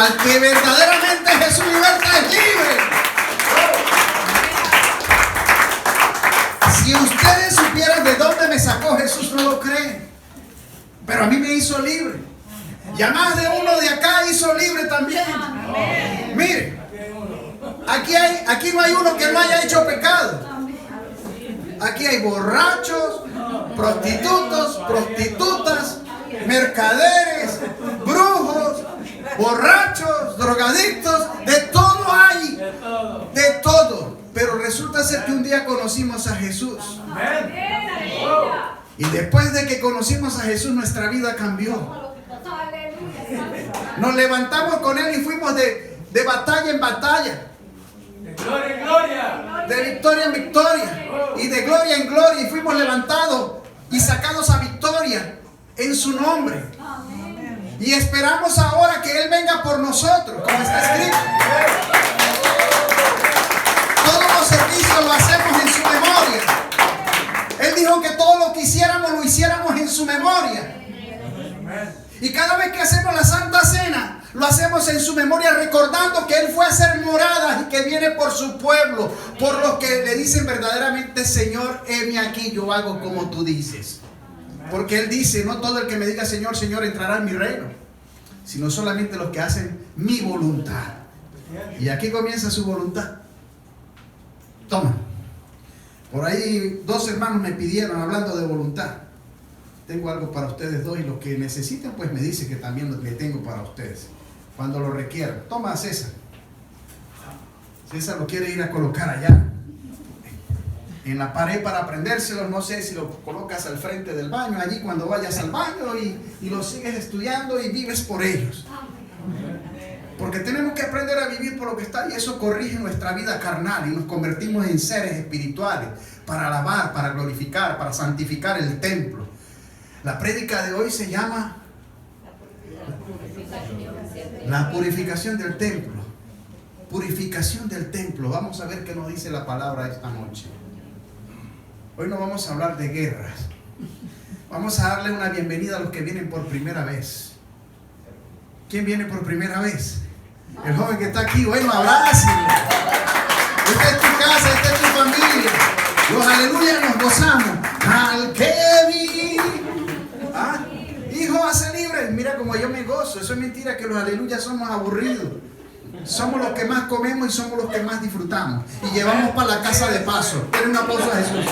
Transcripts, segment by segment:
al que verdaderamente Jesús liberta es libre. Si ustedes supieran de dónde me sacó Jesús, no lo creen. Pero a mí me hizo libre. Y a más de uno de acá hizo libre también. Mire, aquí no hay uno que no haya hecho pecado. Aquí hay borrachos, prostitutos, prostitutas, mercaderes, brujos, borrachos, drogadictos, de todo hay, de todo. Pero resulta ser que un día conocimos a Jesús. Y después de que conocimos a Jesús, nuestra vida cambió. Nos levantamos con Él y fuimos de batalla en batalla. De gloria en gloria. De victoria en victoria. Y de gloria en gloria. Y fuimos levantados y sacados a victoria en su nombre. Y esperamos ahora que Él venga por nosotros, como está escrito. Todos los servicios lo hacemos en su memoria. Él dijo que todo lo que hiciéramos, lo hiciéramos en su memoria. Y cada vez que hacemos la Santa Cena, lo hacemos en su memoria, recordando que Él fue a hacer moradas y que viene por su pueblo, por los que le dicen verdaderamente: Señor, heme aquí, yo hago como tú dices. Porque Él dice: no todo el que me diga Señor, Señor entrará en mi reino, sino solamente los que hacen mi voluntad. Y aquí comienza su voluntad. Toma. Por ahí 2 hermanos me pidieron, hablando de voluntad. Tengo algo para ustedes dos, y los que necesiten pues me dicen que también le tengo para ustedes cuando lo requieran. Toma, César. César lo quiere ir a colocar allá en la pared para aprendérselo. No sé si lo colocas al frente del baño, allí cuando vayas al baño, y lo sigues estudiando y vives por ellos. Porque tenemos que aprender a vivir por lo que está, y eso corrige nuestra vida carnal y nos convertimos en seres espirituales para alabar, para glorificar, para santificar el templo. La prédica de hoy se llama la purificación del templo. Purificación del templo. Vamos a ver qué nos dice la palabra esta noche. Hoy no vamos a hablar de guerras. Vamos a darle una bienvenida a los que vienen por primera vez. ¿Quién viene por primera vez? El joven que está aquí. Bueno, abrácenlo. Esta es tu casa, esta es tu familia. Los aleluyas nos gozamos. Al que vi. ¿Ah? Hijo, hace libre. Mira como yo me gozo. Eso es mentira, que los aleluyas somos aburridos. Somos los que más comemos y somos los que más disfrutamos. Y llevamos para la casa de paso. Denle un aplauso a Jesús.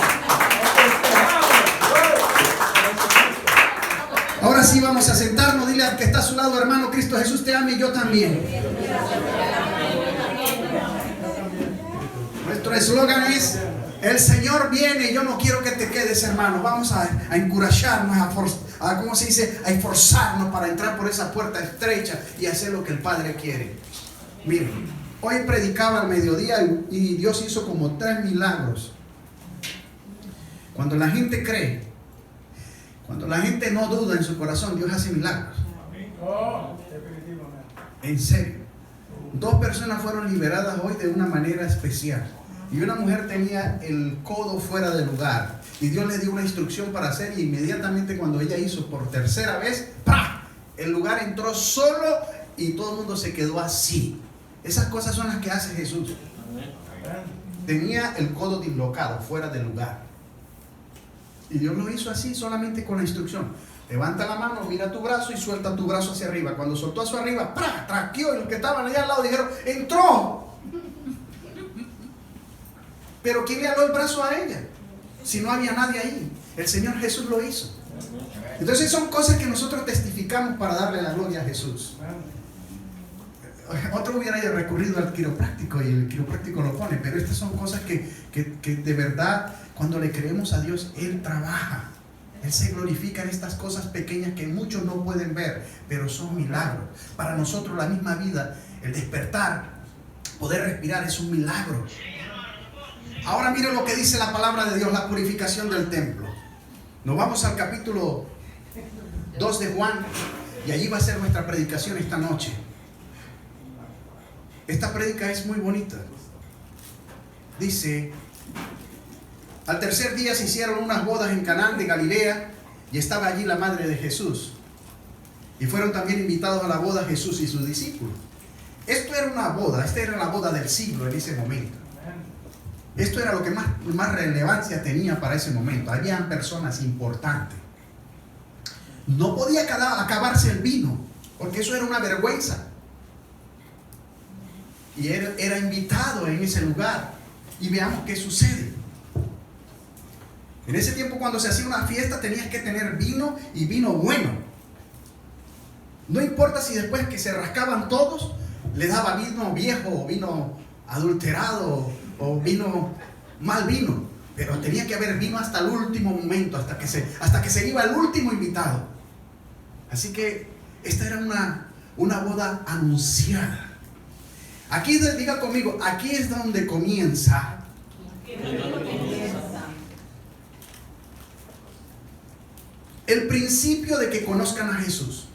Ahora sí vamos a sentarnos. Dile al que está a su lado: hermano, Cristo Jesús te ama y yo también. Nuestro eslogan es: el Señor viene, yo no quiero que te quedes, hermano. Vamos a encouragirnos, ¿cómo se dice? A esforzarnos para entrar por esa puerta estrecha y hacer lo que el Padre quiere. Miren, hoy predicaba al mediodía y Dios hizo como 3 milagros. Cuando la gente cree, cuando la gente no duda en su corazón, Dios hace milagros. En serio. 2 personas fueron liberadas hoy de una manera especial. Y una mujer tenía el codo fuera de lugar. Y Dios le dio una instrucción para hacer. Y inmediatamente cuando ella hizo por tercera vez, ¡pah!, el lugar entró solo y todo el mundo se quedó así. Esas cosas son las que hace Jesús. Tenía el codo dislocado, fuera de lugar. Y Dios lo hizo así, solamente con la instrucción. Levanta la mano, mira tu brazo y suelta tu brazo hacia arriba. Cuando soltó hacia arriba, ¡prá!, traqueó, y los que estaban allá al lado dijeron: ¡entró! Pero ¿quién le aló el brazo a ella? Si no había nadie ahí. El Señor Jesús lo hizo. Entonces son cosas que nosotros testificamos para darle la gloria a Jesús. Otro hubiera recurrido al quiropráctico y el quiropráctico lo pone, pero estas son cosas que de verdad, cuando le creemos a Dios, Él trabaja. Él se glorifica en estas cosas pequeñas que muchos no pueden ver, pero son milagros. Para nosotros la misma vida, el despertar, poder respirar, es un milagro. Ahora miren lo que dice la palabra de Dios, la purificación del templo. Nos vamos al capítulo 2 de Juan, y allí va a ser nuestra predicación esta noche. Esta prédica es muy bonita. Dice: al tercer día se hicieron unas bodas en Caná de Galilea, y estaba allí la madre de Jesús. Y fueron también invitados a la boda Jesús y sus discípulos. esto era una boda, esta era la boda del siglo en ese momento. Esto era lo que más relevancia tenía para ese momento. Habían personas importantes. No podía acabarse el vino, porque eso era una vergüenza. Y era invitado en ese lugar. Y veamos qué sucede. En ese tiempo, cuando se hacía una fiesta, tenías que tener vino, y vino bueno. No importa si después que se rascaban todos, le daba vino viejo, o vino adulterado, o vino mal vino. Pero tenía que haber vino hasta el último momento, hasta que se iba el último invitado. Así que esta era una boda anunciada. Aquí, diga conmigo, aquí es donde comienza. El principio de que conozcan a Jesús.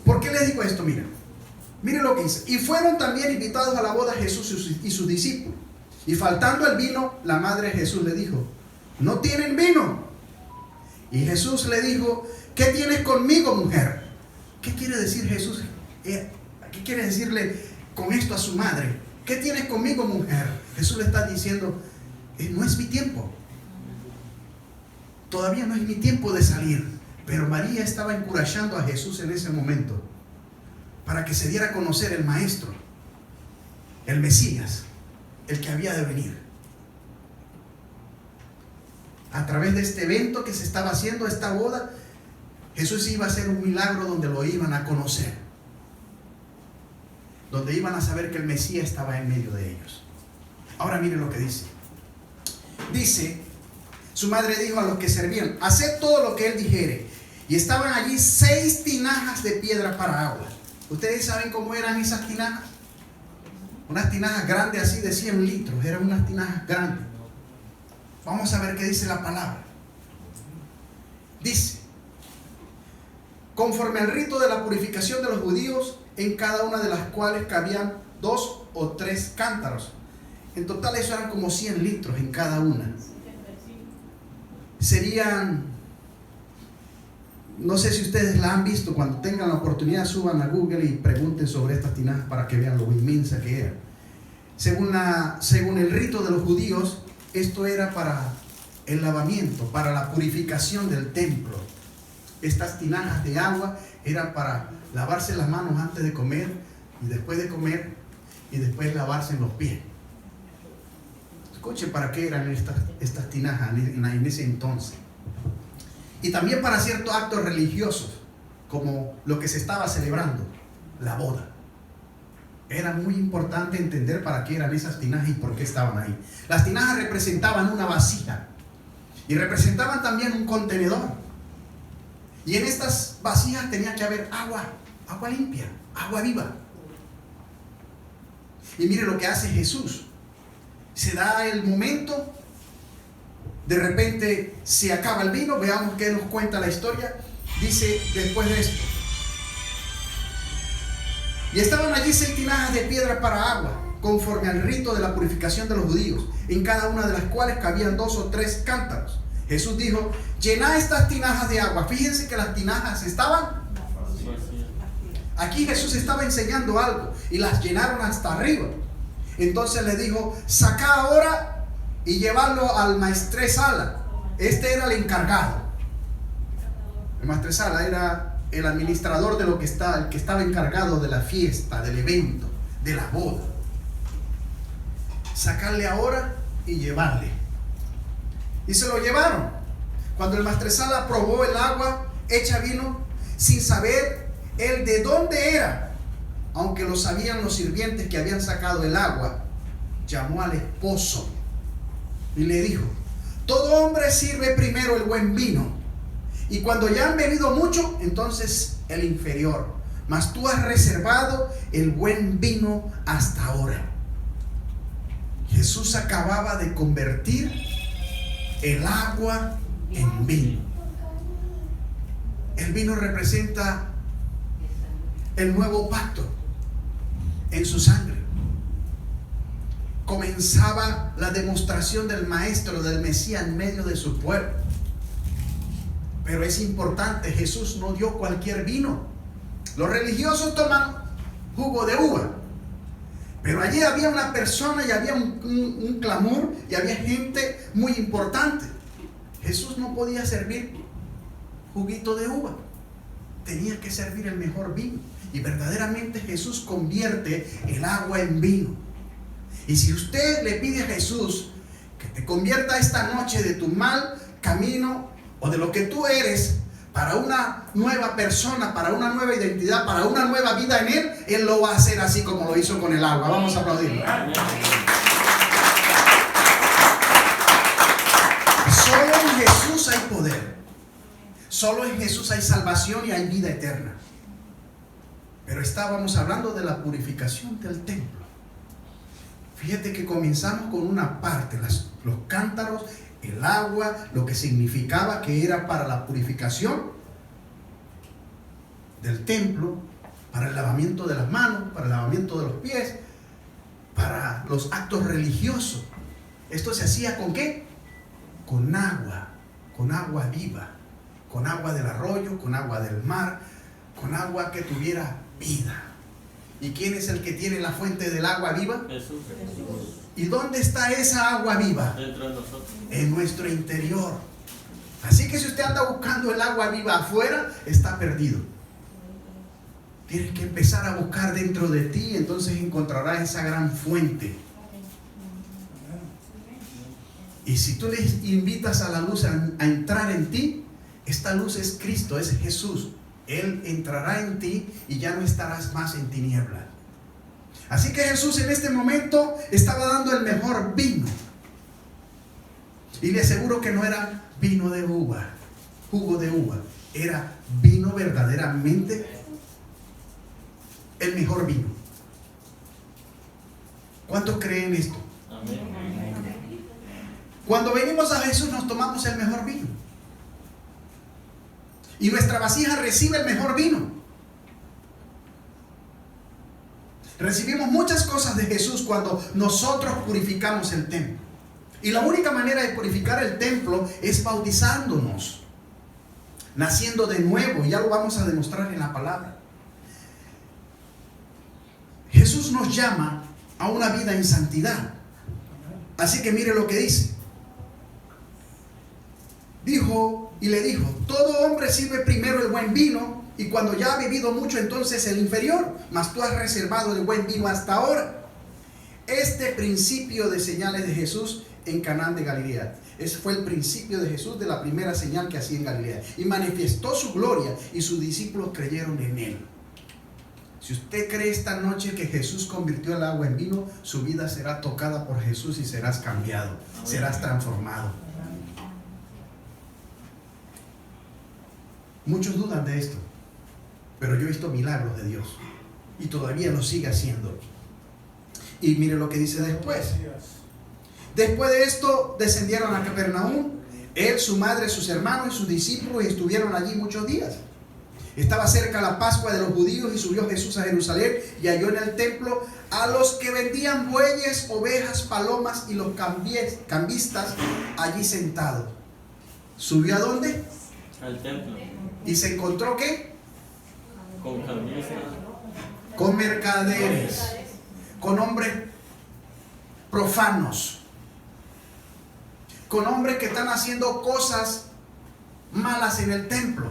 ¿Por qué les digo esto? Mire lo que dice. Y fueron también invitados a la boda Jesús y sus discípulos. Y faltando el vino, la madre de Jesús le dijo: ¿no tienen vino? Y Jesús le dijo: ¿qué tienes conmigo, mujer? ¿Qué quiere decir Jesús? ¿Qué quiere decirle con esto a su madre? ¿Qué tienes conmigo, mujer? Jesús le está diciendo: no es mi tiempo. Todavía no es mi tiempo de salir. Pero María estaba encorajando a Jesús en ese momento para que se diera a conocer el Maestro, el Mesías, el que había de venir. A través de este evento que se estaba haciendo, esta boda, Jesús iba a hacer un milagro donde lo iban a conocer, donde iban a saber que el Mesías estaba en medio de ellos. Ahora miren lo que dice. Dice: su madre dijo a los que servían: haced todo lo que él dijere. Y estaban allí 6 tinajas de piedra para agua. ¿Ustedes saben cómo eran esas tinajas? Unas tinajas grandes así de 100 litros. Eran unas tinajas grandes. Vamos a ver qué dice la palabra. Dice: conforme al rito de la purificación de los judíos, en cada una de las cuales cabían 2 o 3 cántaros. En total eso eran como 100 litros en cada una. Serían, no sé si ustedes la han visto, cuando tengan la oportunidad suban a Google y pregunten sobre estas tinajas para que vean lo inmensa que era. Según el rito de los judíos, esto era para el lavamiento, para la purificación del templo. Estas tinajas de agua eran para lavarse las manos antes de comer y después de comer y después lavarse los pies. Escuchen para qué eran estas tinajas en ese entonces. Y también para ciertos actos religiosos, como lo que se estaba celebrando, la boda. Era muy importante entender para qué eran esas tinajas y por qué estaban ahí. Las tinajas representaban una vasija y representaban también un contenedor. Y en estas vasijas tenía que haber agua limpia, agua viva. Y mire lo que hace Jesús. Se da el momento, de repente se acaba el vino. Veamos qué nos cuenta la historia. Dice después de esto: y estaban allí 6 tinajas de piedra para agua, conforme al rito de la purificación de los judíos, en cada una de las cuales cabían 2 o 3 cántaros. Jesús dijo: llenad estas tinajas de agua. Fíjense que las tinajas estaban. Aquí Jesús estaba enseñando algo y las llenaron hasta arriba. Entonces le dijo: sacad ahora y llevarlo al maestresala. Este era el encargado. El maestresala era el administrador de el que estaba encargado de la fiesta, del evento, de la boda. Sacarle ahora y llevarle. Y se lo llevaron. Cuando el maestresala probó el agua hecha vino, sin saber él de dónde era, aunque lo sabían los sirvientes que habían sacado el agua, llamó al esposo y le dijo: todo hombre sirve primero el buen vino, y cuando ya han bebido mucho, entonces el inferior, mas tú has reservado el buen vino hasta ahora. Jesús acababa de convertir el agua en vino. El vino representa el nuevo pacto en su sangre. Comenzaba la demostración del Maestro, del Mesías en medio de su pueblo. Pero es importante, Jesús no dio cualquier vino. Los religiosos toman jugo de uva. Pero allí había una persona y había un clamor y había gente muy importante. Jesús no podía servir juguito de uva, tenía que servir el mejor vino. Y verdaderamente Jesús convierte el agua en vino. Y si usted le pide a Jesús que te convierta esta noche de tu mal camino o de lo que tú eres para una nueva persona, para una nueva identidad, para una nueva vida en Él, Él lo va a hacer así como lo hizo con el agua. Vamos a aplaudirlo. Solo en Jesús hay poder. Solo en Jesús hay salvación y hay vida eterna. Pero estábamos hablando de la purificación del templo. Fíjate que comenzamos con una parte, los cántaros, el agua, lo que significaba que era para la purificación del templo, para el lavamiento de las manos, para el lavamiento de los pies, para los actos religiosos. Esto se hacía ¿con qué? Con agua viva, con agua del arroyo, con agua del mar, con agua que tuviera vida. ¿Y quién es el que tiene la fuente del agua viva? Jesús. ¿Y dónde está esa agua viva? Dentro de nosotros. En nuestro interior. Así que si usted anda buscando el agua viva afuera, está perdido. Tienes que empezar a buscar dentro de ti, entonces encontrarás esa gran fuente. Y si tú le invitas a la luz a entrar en ti, esta luz es Cristo, es Jesús. Él entrará en ti y ya no estarás más en tinieblas. Así que Jesús en este momento estaba dando el mejor vino. Y le aseguro que no era vino de uva, jugo de uva. Era vino verdaderamente el mejor vino. ¿Cuántos creen esto? Amén. Cuando venimos a Jesús nos tomamos el mejor vino. Y nuestra vasija recibe el mejor vino. Recibimos muchas cosas de Jesús cuando nosotros purificamos el templo. Y la única manera de purificar el templo es bautizándonos, naciendo de nuevo. Ya lo vamos a demostrar en la palabra. Jesús nos llama a una vida en santidad. Así que mire lo que dice. Y le dijo, todo hombre sirve primero el buen vino, y cuando ya ha bebido mucho, entonces el inferior, mas tú has reservado el buen vino hasta ahora. Este principio de señales de Jesús en Caná de Galilea. Ese fue el principio de Jesús, de la primera señal que hacía en Galilea. Y manifestó su gloria, y sus discípulos creyeron en él. Si usted cree esta noche que Jesús convirtió el agua en vino, su vida será tocada por Jesús y serás cambiado, serás transformado. Muchos dudan de esto, pero yo he visto milagros de Dios y todavía lo sigue haciendo. Y mire lo que dice después. Después de esto descendieron a Capernaum, él, su madre, sus hermanos y sus discípulos, y estuvieron allí muchos días. Estaba cerca la Pascua de los judíos, y subió Jesús a Jerusalén y halló en el templo a los que vendían bueyes, ovejas, palomas y los cambistas allí sentados. ¿Subió a dónde? Al templo. ¿Y se encontró qué? Con camisas. Con mercaderes, con hombres profanos, con hombres que están haciendo cosas malas en el templo.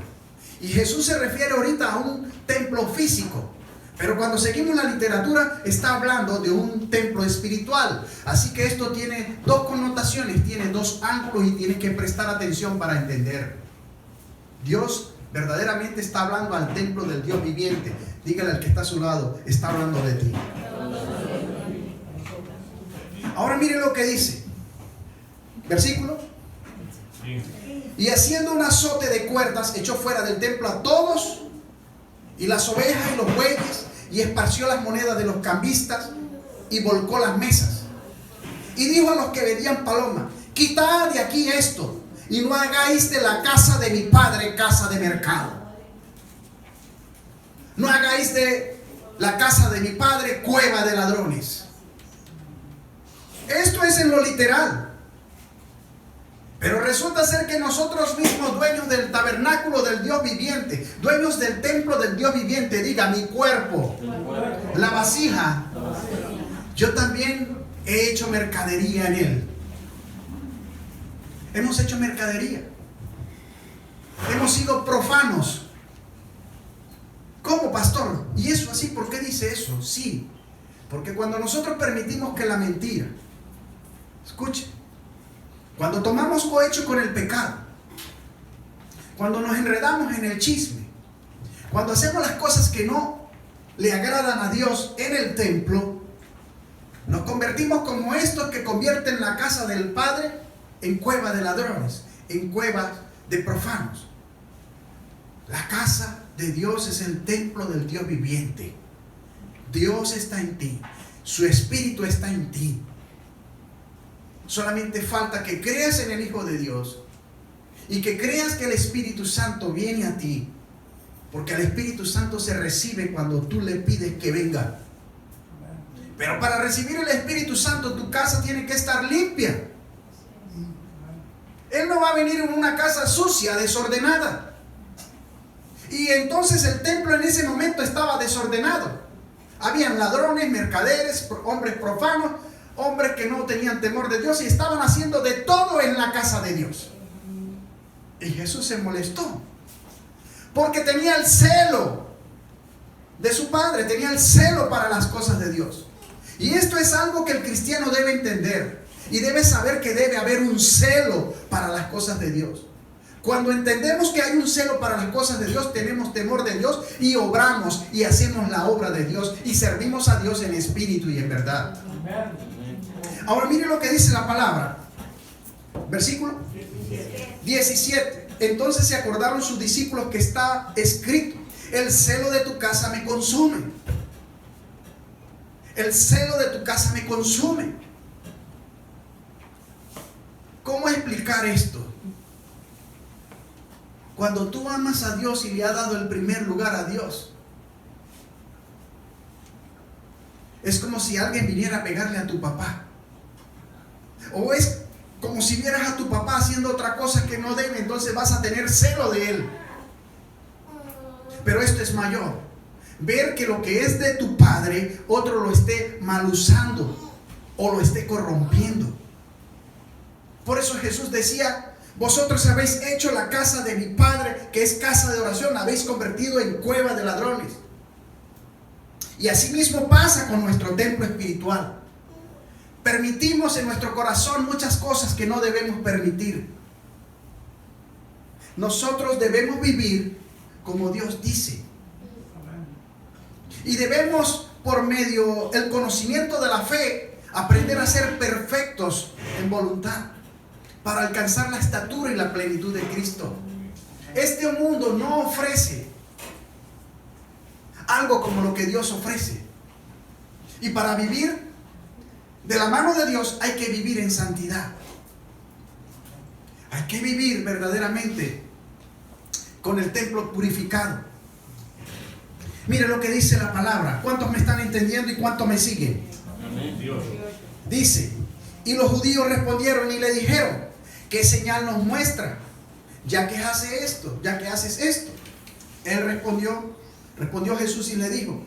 Y Jesús se refiere ahorita a un templo físico, pero cuando seguimos la literatura está hablando de un templo espiritual. Así que esto tiene dos connotaciones, tiene dos ángulos, y tienes que prestar atención para entender. Dios verdaderamente está hablando al templo del Dios viviente. Dígale al que está a su lado, está hablando de ti. Ahora mire lo que dice. Versículo. Y haciendo un azote de cuerdas, echó fuera del templo a todos, y las ovejas y los bueyes, y esparció las monedas de los cambistas, y volcó las mesas. Y dijo a los que vendían palomas, quitad de aquí esto, y no hagáis de la casa de mi padre casa de mercado. No hagáis de la casa de mi padre cueva de ladrones. Esto es en lo literal. Pero resulta ser que nosotros mismos, dueños del tabernáculo del Dios viviente, dueños del templo del Dios viviente, diga, mi cuerpo, la vasija, yo también he hecho mercadería en él. Hemos hecho mercadería. Hemos sido profanos. ¿Cómo, pastor? ¿Y eso así? ¿Por qué dice eso? Sí, porque cuando nosotros permitimos que la mentira, escuche, cuando tomamos cohecho con el pecado, cuando nos enredamos en el chisme, cuando hacemos las cosas que no le agradan a Dios en el templo, nos convertimos como estos que convierten la casa del Padre en cueva de ladrones, en cueva de profanos. La casa de Dios es el templo del Dios viviente. Dios está en ti, su Espíritu está en ti. Solamente falta que creas en el Hijo de Dios y que creas que el Espíritu Santo viene a ti, porque el Espíritu Santo se recibe cuando tú le pides que venga. Pero para recibir el Espíritu Santo, tu casa tiene que estar limpia. Él no va a venir en una casa sucia, desordenada. Y entonces el templo en ese momento estaba desordenado. Habían ladrones, mercaderes, hombres profanos, hombres que no tenían temor de Dios y estaban haciendo de todo en la casa de Dios. Y Jesús se molestó porque tenía el celo de su Padre, tenía el celo para las cosas de Dios. Y esto es algo que el cristiano debe entender y debe saber, que debe haber un celo para las cosas de Dios. Cuando entendemos que hay un celo para las cosas de Dios, tenemos temor de Dios y obramos y hacemos la obra de Dios y servimos a Dios en espíritu y en verdad. Ahora mire lo que dice la palabra. Versículo 17. Entonces se acordaron sus discípulos que está escrito: el celo de tu casa me consume. El celo de tu casa me consume. ¿Cómo explicar esto? Cuando tú amas a Dios y le has dado el primer lugar a Dios, es como si alguien viniera a pegarle a tu papá. O es como si vieras a tu papá haciendo otra cosa que no debe, entonces vas a tener celo de él. Pero esto es mayor. Ver que lo que es de tu padre, otro lo esté mal usando o lo esté corrompiendo. Por eso Jesús decía: vosotros habéis hecho la casa de mi Padre, que es casa de oración, la habéis convertido en cueva de ladrones. Y así mismo pasa con nuestro templo espiritual. Permitimos en nuestro corazón muchas cosas que no debemos permitir. Nosotros debemos vivir como Dios dice. Y debemos, por medio del conocimiento de la fe, aprender a ser perfectos en voluntad, para alcanzar la estatura y la plenitud de Cristo. Este mundo no ofrece algo como lo que Dios ofrece. Y para vivir de la mano de Dios hay que vivir en santidad. Hay que vivir verdaderamente con el templo purificado. Mire lo que dice la palabra. ¿Cuántos me están entendiendo y cuántos me siguen? Amén, Dios. Dice: y los judíos respondieron y le dijeron: ¿qué señal nos muestra, ya que hace esto, ya que haces esto? Él respondió Jesús y le dijo: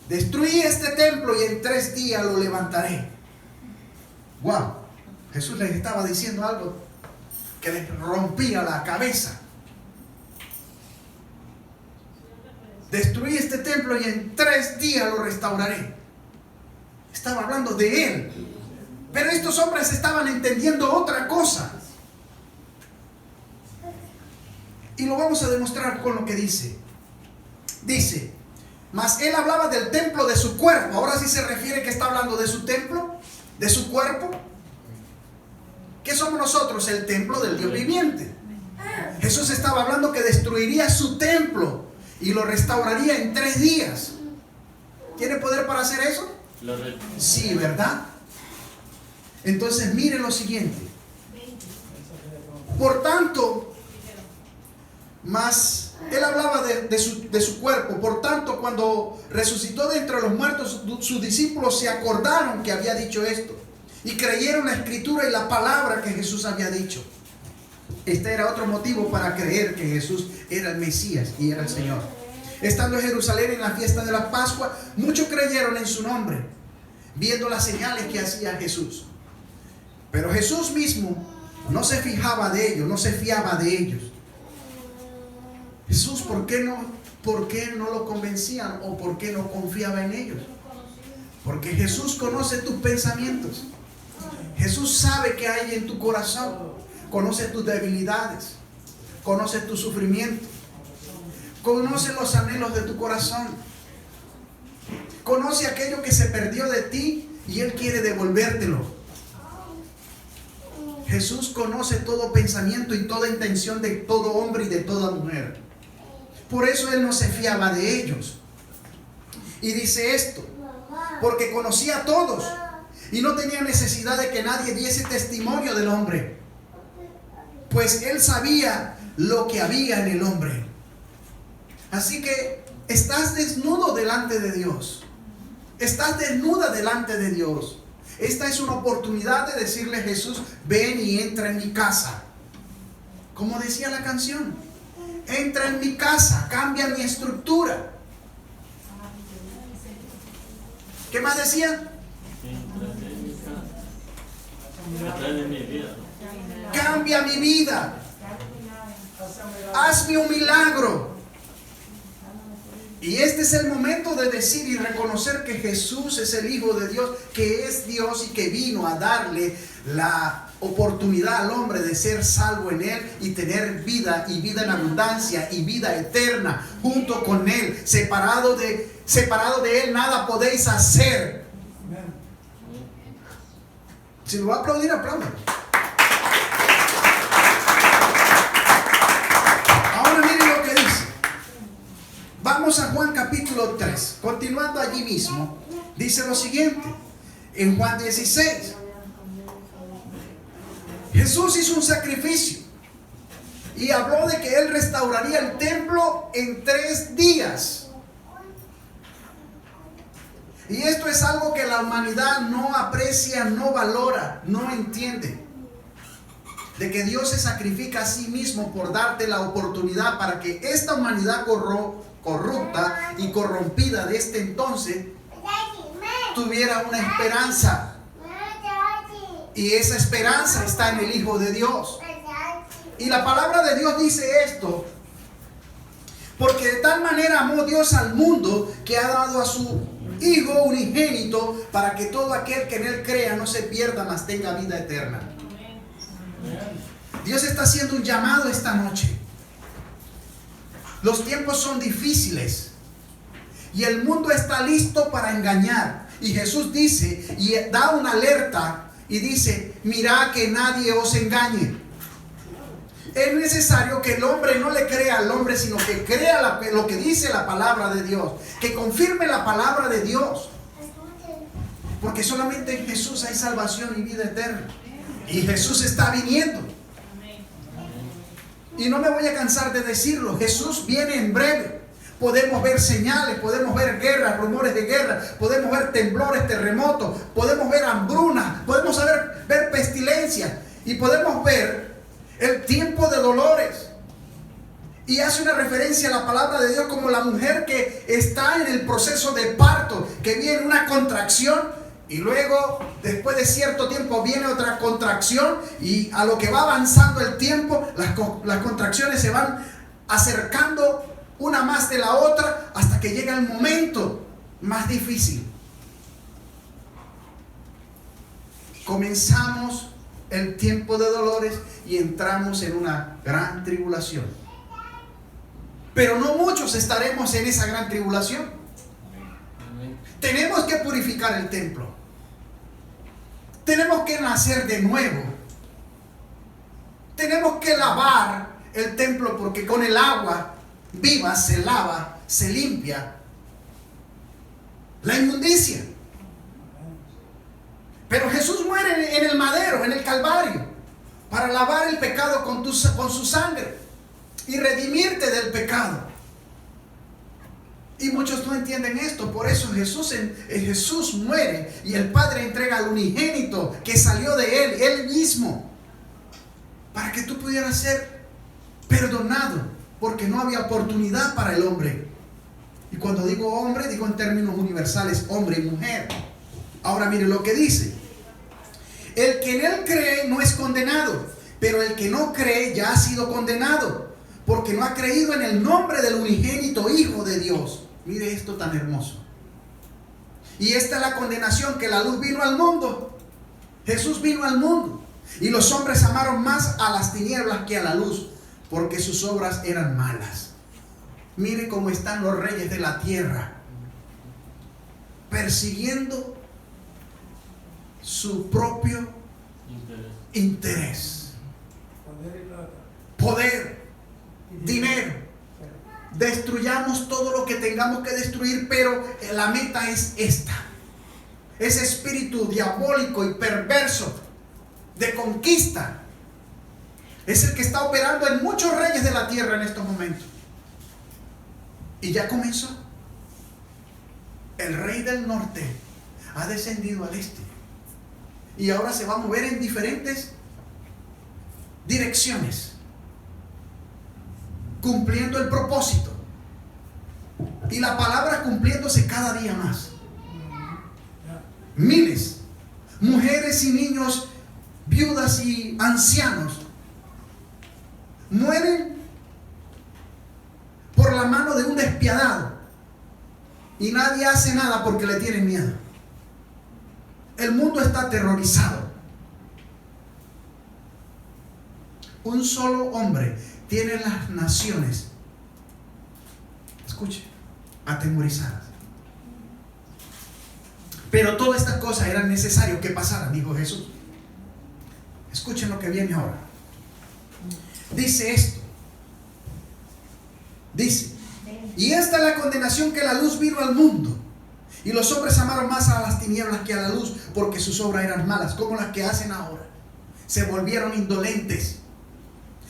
destruí este templo y en 3 días lo levantaré. Wow, Jesús les estaba diciendo algo que les rompía la cabeza. Destruí este templo y en 3 días lo restauraré. Estaba hablando de él. Pero estos hombres estaban entendiendo otra cosa. Y lo vamos a demostrar con lo que dice. Dice: mas él hablaba del templo de su cuerpo. Ahora sí se refiere que está hablando de su templo, de su cuerpo. ¿Qué somos nosotros? El templo del Dios viviente. Jesús estaba hablando que destruiría su templo y lo restauraría en 3 días. ¿Tiene poder para hacer eso? Sí, ¿verdad? Entonces mire lo siguiente. Por tanto, más él hablaba de su cuerpo. Por tanto, cuando resucitó de entre los muertos, sus discípulos se acordaron que había dicho esto y creyeron la escritura y la palabra que Jesús había dicho. Este era otro motivo para creer que Jesús era el Mesías y era el Señor. Estando en Jerusalén en la fiesta de la Pascua, muchos creyeron en su nombre, viendo las señales que hacía Jesús. Pero Jesús mismo no se fijaba de ellos, no se fiaba de ellos. Jesús, ¿por qué no lo convencían o por qué no confiaba en ellos? Porque Jesús conoce tus pensamientos. Jesús sabe qué hay en tu corazón. Conoce tus debilidades. Conoce tu sufrimiento. Conoce los anhelos de tu corazón. Conoce aquello que se perdió de ti y Él quiere devolvértelo. Jesús conoce todo pensamiento y toda intención de todo hombre y de toda mujer. Por eso Él no se fiaba de ellos. Y dice esto, porque conocía a todos y no tenía necesidad de que nadie diese testimonio del hombre, pues Él sabía lo que había en el hombre. Así que estás desnudo delante de Dios. Estás desnuda delante de Dios. Esta es una oportunidad de decirle a Jesús, ven y entra en mi casa. Como decía la canción, entra en mi casa, cambia mi estructura. ¿Qué más decía? Entra en mi casa. Entra en mi vida. Cambia mi vida. Hazme un milagro. Y este es el momento de decir y reconocer que Jesús es el Hijo de Dios, que es Dios y que vino a darle la oportunidad al hombre de ser salvo en Él y tener vida y vida en abundancia y vida eterna junto con Él. Separado de Él nada podéis hacer. Si lo va a aplaudir, aplaudan. Ahora miren lo que dice. Vamos a Juan capítulo 3. Continuando allí mismo, dice lo siguiente. En Juan 16. Jesús hizo un sacrificio y habló de que Él restauraría el templo en 3 días. Y esto es algo que la humanidad no aprecia, no valora, no entiende. De que Dios se sacrifica a sí mismo por darte la oportunidad para que esta humanidad corrupta y corrompida de este entonces tuviera una esperanza. Y esa esperanza está en el Hijo de Dios. Y la palabra de Dios dice esto: porque de tal manera amó Dios al mundo que ha dado a su Hijo unigénito para que todo aquel que en Él crea no se pierda, mas tenga vida eterna. Dios está haciendo un llamado esta noche. Los tiempos son difíciles y el mundo está listo para engañar. Y Jesús dice y da una alerta y dice: mirad que nadie os engañe. Es necesario que el hombre no le crea al hombre, sino que crea lo que dice la palabra de Dios, que confirme la palabra de Dios, porque solamente en Jesús hay salvación y vida eterna. Y Jesús está viniendo. Y no me voy a cansar de decirlo, Jesús viene en breve. Podemos ver señales, podemos ver guerras, rumores de guerra, podemos ver temblores, terremotos, podemos ver hambrunas, podemos ver pestilencias y podemos ver el tiempo de dolores. Y hace una referencia a la palabra de Dios como la mujer que está en el proceso de parto, que viene una contracción y luego después de cierto tiempo viene otra contracción, y a lo que va avanzando el tiempo las contracciones se van acercando una más de la otra hasta que llega el momento más difícil. Comenzamos el tiempo de dolores y entramos en una gran tribulación. Pero no muchos estaremos en esa gran tribulación. Tenemos que purificar el templo. Tenemos que nacer de nuevo. Tenemos que lavar el templo, porque con el agua viva se lava, se limpia la inmundicia. Pero Jesús muere en el madero, en el Calvario, para lavar el pecado con su sangre y redimirte del pecado. Y muchos no entienden esto. Por eso Jesús muere y el Padre entrega al unigénito que salió de Él mismo, para que tú pudieras ser perdonado, porque no había oportunidad para el hombre. Y cuando digo hombre, digo en términos universales, hombre y mujer. Ahora mire lo que dice: el que en él cree no es condenado, pero el que no cree ya ha sido condenado, porque no ha creído en el nombre del unigénito Hijo de Dios. Mire esto tan hermoso. Y esta es la condenación, que la luz vino al mundo. Jesús vino al mundo, y los hombres amaron más a las tinieblas que a la luz, porque sus obras eran malas. Mire cómo están los reyes de la tierra, persiguiendo su propio interés. Poder, dinero. Destruyamos todo lo que tengamos que destruir, pero la meta es esta. Ese espíritu diabólico y perverso de conquista es el que está operando en muchos reyes de la tierra en estos momentos. Y ya comenzó. El rey del norte ha descendido al este, y ahora se va a mover en diferentes direcciones, cumpliendo el propósito, y la palabra cumpliéndose cada día más. Miles, mujeres y niños, viudas y ancianos mueren por la mano de un despiadado, y nadie hace nada porque le tienen miedo. El mundo está aterrorizado. Un solo hombre tiene las naciones, escuche, atemorizadas. Pero todas estas cosas eran necesarias que pasaran, dijo Jesús. Escuchen lo que viene ahora. Dice esto. Dice: y esta es la condenación, que la luz vino al mundo, y los hombres amaron más a las tinieblas que a la luz, porque sus obras eran malas, como las que hacen ahora. Se volvieron indolentes,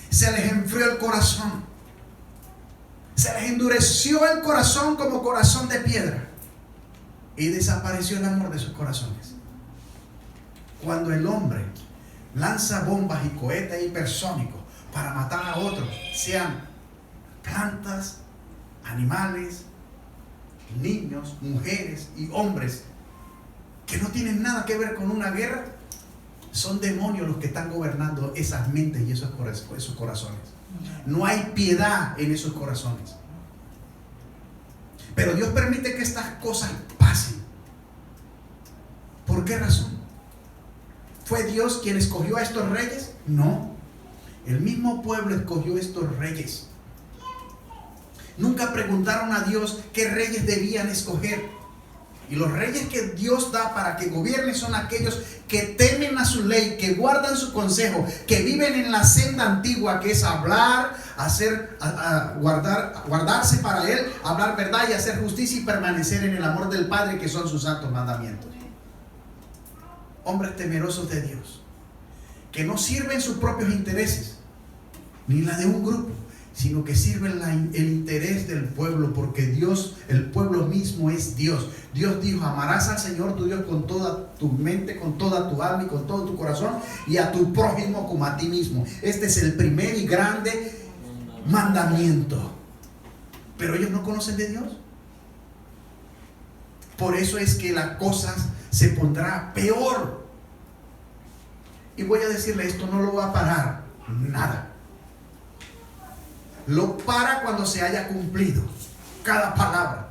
se les enfrió el corazón, se les endureció el corazón como corazón de piedra, y desapareció el amor de sus corazones. Cuando el hombre lanza bombas y cohetes hipersónicos para matar a otros, sean plantas, animales, niños, mujeres y hombres que no tienen nada que ver con una guerra, son demonios los que están gobernando esas mentes y esos corazones. No hay piedad en esos corazones. Pero Dios permite que estas cosas pasen. ¿Por qué razón? ¿Fue Dios quien escogió a estos reyes? No. El mismo pueblo escogió a estos reyes. Nunca preguntaron a Dios qué reyes debían escoger. Y los reyes que Dios da para que gobiernen son aquellos que temen a su ley, que guardan su consejo, que viven en la senda antigua, que es hablar, guardarse para Él, hablar verdad y hacer justicia, y permanecer en el amor del Padre, que son sus santos mandamientos. Hombres temerosos de Dios, que no sirven sus propios intereses, ni la de un grupo, sino que sirven el interés del pueblo, porque Dios, el pueblo mismo es Dios. Dios dijo: amarás al Señor tu Dios con toda tu mente, con toda tu alma y con todo tu corazón, y a tu prójimo como a ti mismo. Este es el primer y grande mandamiento. Pero ellos no conocen de Dios. Por eso es que la cosa se pondrá peor. Y voy a decirle, esto no lo va a parar nada. Lo para cuando se haya cumplido cada palabra.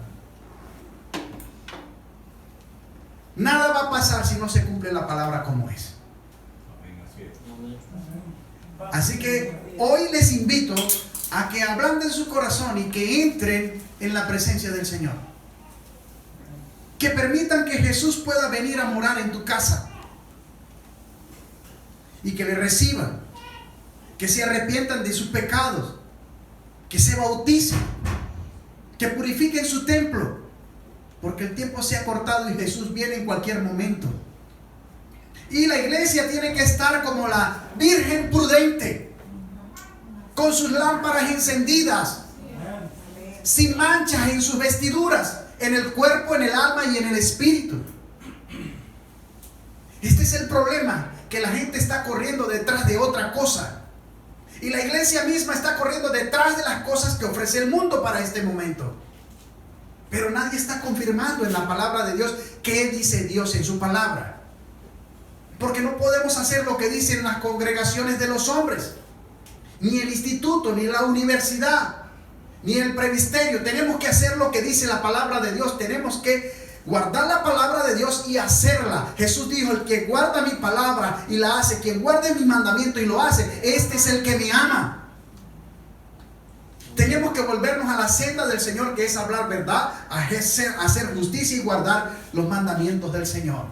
Nada va a pasar si no se cumple la palabra como es. Así que hoy les invito a que ablanden su corazón y que entren en la presencia del Señor. Que permitan que Jesús pueda venir a morar en tu casa. Y que le reciban. Que se arrepientan de sus pecados. Que se bauticen, que purifiquen su templo, porque el tiempo se ha cortado y Jesús viene en cualquier momento. Y la iglesia tiene que estar como la Virgen prudente, con sus lámparas encendidas, sin manchas en sus vestiduras, en el cuerpo, en el alma y en el espíritu. Este es el problema, que la gente está corriendo detrás de otra cosa. Y la iglesia misma está corriendo detrás de las cosas que ofrece el mundo para este momento. Pero nadie está confirmando en la palabra de Dios qué dice Dios en su palabra. Porque no podemos hacer lo que dicen las congregaciones de los hombres, ni el instituto, ni la universidad, ni el presbiterio. Tenemos que hacer lo que dice la palabra de Dios. Tenemos que guardar la palabra de Dios y hacerla. Jesús dijo: el que guarda mi palabra y la hace, quien guarde mi mandamiento y lo hace, este es el que me ama. Tenemos que volvernos a la senda del Señor, que es hablar verdad, hacer justicia y guardar los mandamientos del Señor.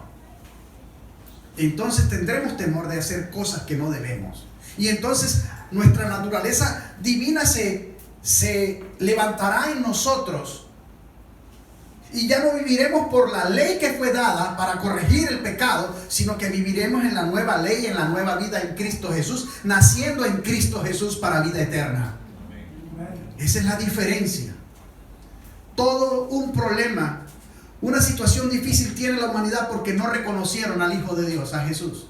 Entonces tendremos temor de hacer cosas que no debemos. Y entonces nuestra naturaleza divina se levantará en nosotros. Y ya no viviremos por la ley que fue dada para corregir el pecado, sino que viviremos en la nueva ley, en la nueva vida en Cristo Jesús, naciendo en Cristo Jesús para vida eterna. Esa es la diferencia. Todo un problema, una situación difícil tiene la humanidad porque no reconocieron al Hijo de Dios, a Jesús.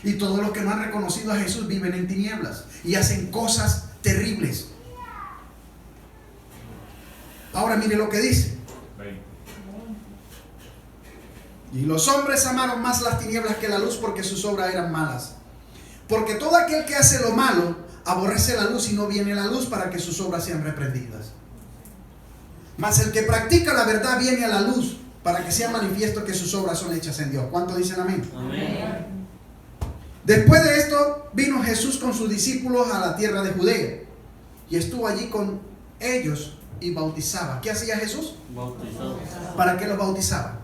Y todos los que no han reconocido a Jesús viven en tinieblas y hacen cosas terribles. Ahora mire lo que dice: y los hombres amaron más las tinieblas que la luz, porque sus obras eran malas. Porque todo aquel que hace lo malo aborrece la luz y no viene a la luz, para que sus obras sean reprendidas. Mas el que practica la verdad viene a la luz, para que sea manifiesto que sus obras son hechas en Dios. ¿Cuántos dicen amén? Amén. Después de esto vino Jesús con sus discípulos a la tierra de Judea, y estuvo allí con ellos y bautizaba. ¿Qué hacía Jesús? Bautizado. ¿Para qué los bautizaba?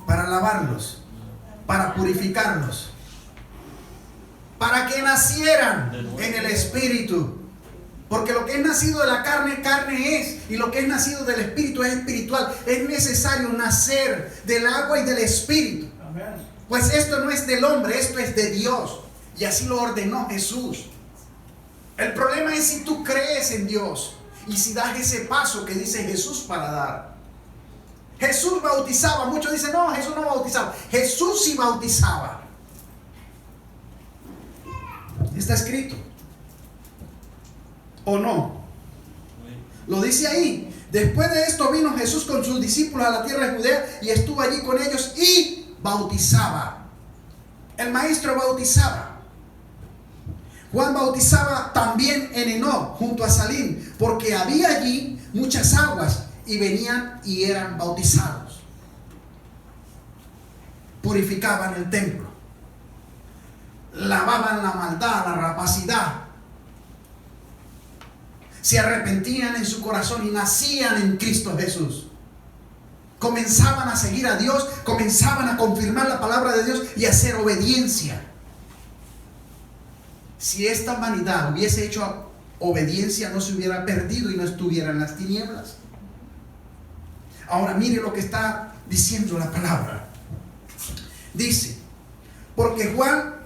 Para lavarlos, para purificarlos, para que nacieran en el Espíritu. Porque lo que es nacido de la carne, carne es, y lo que es nacido del Espíritu es espiritual. Es necesario nacer del agua y del Espíritu. Pues esto no es del hombre, esto es de Dios, y así lo ordenó Jesús. El problema es si tú crees en Dios y si das ese paso que dice Jesús para dar. Jesús bautizaba. Muchos dicen: no, Jesús no bautizaba. Jesús sí bautizaba. Está escrito, ¿o no? Lo dice ahí. Después de esto vino Jesús con sus discípulos a la tierra de Judea, y estuvo allí con ellos y bautizaba. El maestro bautizaba. Juan bautizaba también en Enó, junto a Salim, porque había allí muchas aguas, y venían y eran bautizados. Purificaban el templo, lavaban la maldad, la rapacidad, se arrepentían en su corazón y nacían en Cristo Jesús. Comenzaban a seguir a Dios, comenzaban a confirmar la palabra de Dios y a hacer obediencia. Si esta humanidad hubiese hecho obediencia, no se hubiera perdido y no estuviera en las tinieblas. Ahora mire lo que está diciendo la palabra. Dice: porque Juan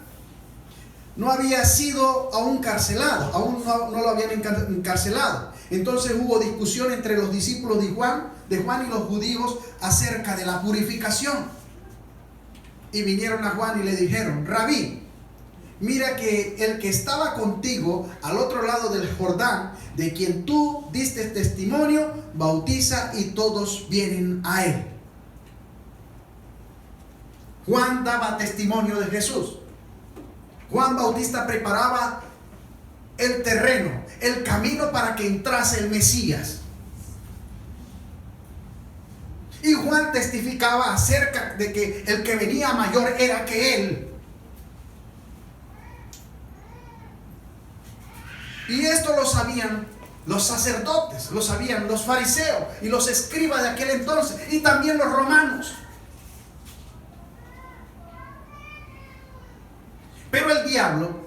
no había sido aún encarcelado, aún no lo habían encarcelado. Entonces hubo discusión entre los discípulos de Juan y los judíos acerca de la purificación. Y vinieron a Juan y le dijeron: Rabí, mira que el que estaba contigo al otro lado del Jordán, de quien tú diste testimonio, bautiza y todos vienen a él. Juan daba testimonio de Jesús. Juan Bautista preparaba el terreno, el camino para que entrase el Mesías. Y Juan testificaba acerca de que el que venía mayor era que él. Y esto lo sabían los sacerdotes, lo sabían los fariseos y los escribas de aquel entonces, y también los romanos. Pero el diablo,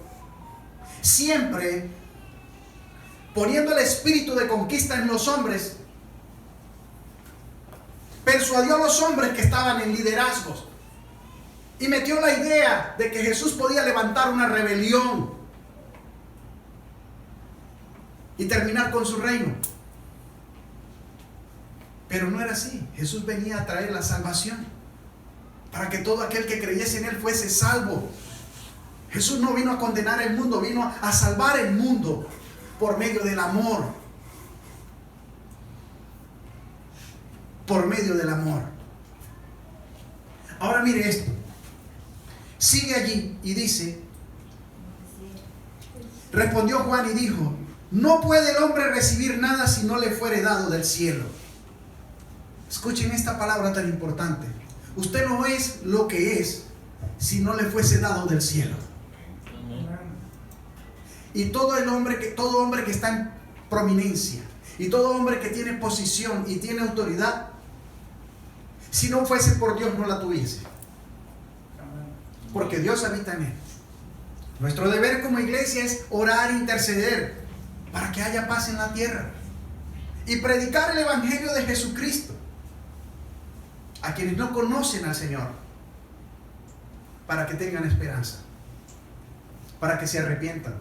siempre poniendo el espíritu de conquista en los hombres, persuadió a los hombres que estaban en liderazgos y metió la idea de que Jesús podía levantar una rebelión y terminar con su reino. Pero no era así. Jesús venía a traer la salvación para que todo aquel que creyese en él fuese salvo. Jesús no vino a condenar el mundo, vino a salvar el mundo por medio del amor. Por medio del amor. Ahora mire esto. Sigue allí y dice, respondió Juan y dijo, no puede el hombre recibir nada si no le fuere dado del cielo. Escuchen esta palabra tan importante. Usted no es lo que es si no le fuese dado del cielo. Y todo hombre que está en prominencia, y todo hombre que tiene posición y tiene autoridad, si no fuese por Dios no la tuviese. Porque Dios habita en él. Nuestro deber como iglesia es orar e interceder para que haya paz en la tierra y predicar el evangelio de Jesucristo a quienes no conocen al Señor, para que tengan esperanza, para que se arrepientan,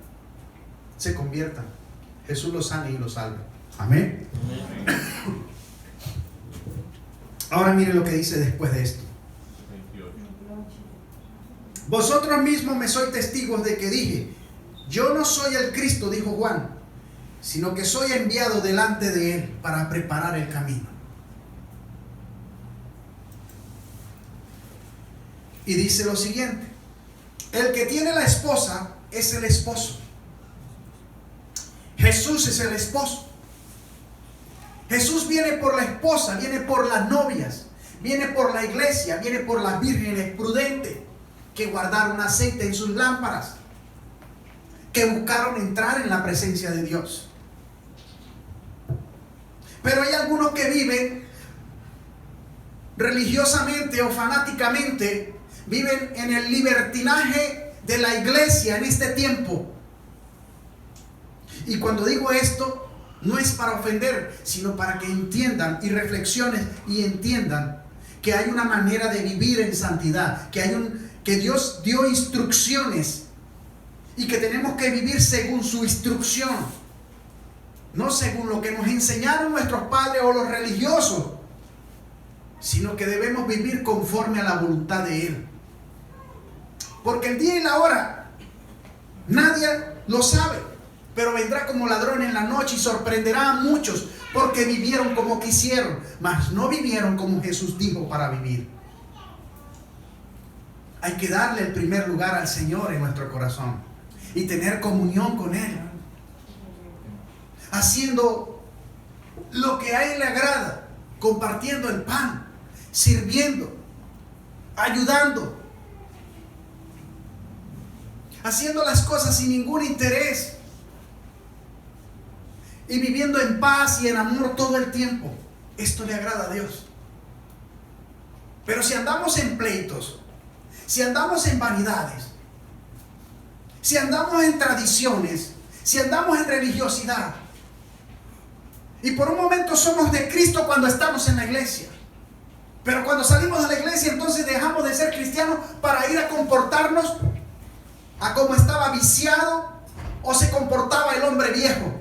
se conviertan, Jesús los sane y los salve. Amén. Ahora mire lo que dice después de esto. Vosotros mismos me sois testigos de que dije, yo no soy el Cristo, dijo Juan, sino que soy enviado delante de él para preparar el camino. Y dice lo siguiente, el que tiene la esposa es el esposo. Jesús es el esposo. Jesús viene por la esposa, viene por las novias, viene por la iglesia, viene por las vírgenes prudentes que guardaron aceite en sus lámparas, que buscaron entrar en la presencia de Dios. Pero hay algunos que viven religiosamente o fanáticamente, viven en el libertinaje de la iglesia en este tiempo. Y cuando digo esto, no es para ofender, sino para que entiendan y reflexionen y entiendan que hay una manera de vivir en santidad, que Dios dio instrucciones y que tenemos que vivir según su instrucción, no según lo que nos enseñaron nuestros padres o los religiosos, sino que debemos vivir conforme a la voluntad de Él. Porque el día y la hora nadie lo sabe, pero vendrá como ladrón en la noche y sorprenderá a muchos, porque vivieron como quisieron, mas no vivieron como Jesús dijo para vivir. Hay que darle el primer lugar al Señor en nuestro corazón y tener comunión con Él, haciendo lo que a Él le agrada, compartiendo el pan, sirviendo, ayudando, haciendo las cosas sin ningún interés y viviendo en paz y en amor todo el tiempo. Esto le agrada a Dios. Pero si andamos en pleitos, si andamos en vanidades, si andamos en tradiciones, si andamos en religiosidad, y por un momento somos de Cristo cuando estamos en la iglesia, pero cuando salimos de la iglesia entonces dejamos de ser cristianos para ir a comportarnos a como estaba viciado o se comportaba el hombre viejo.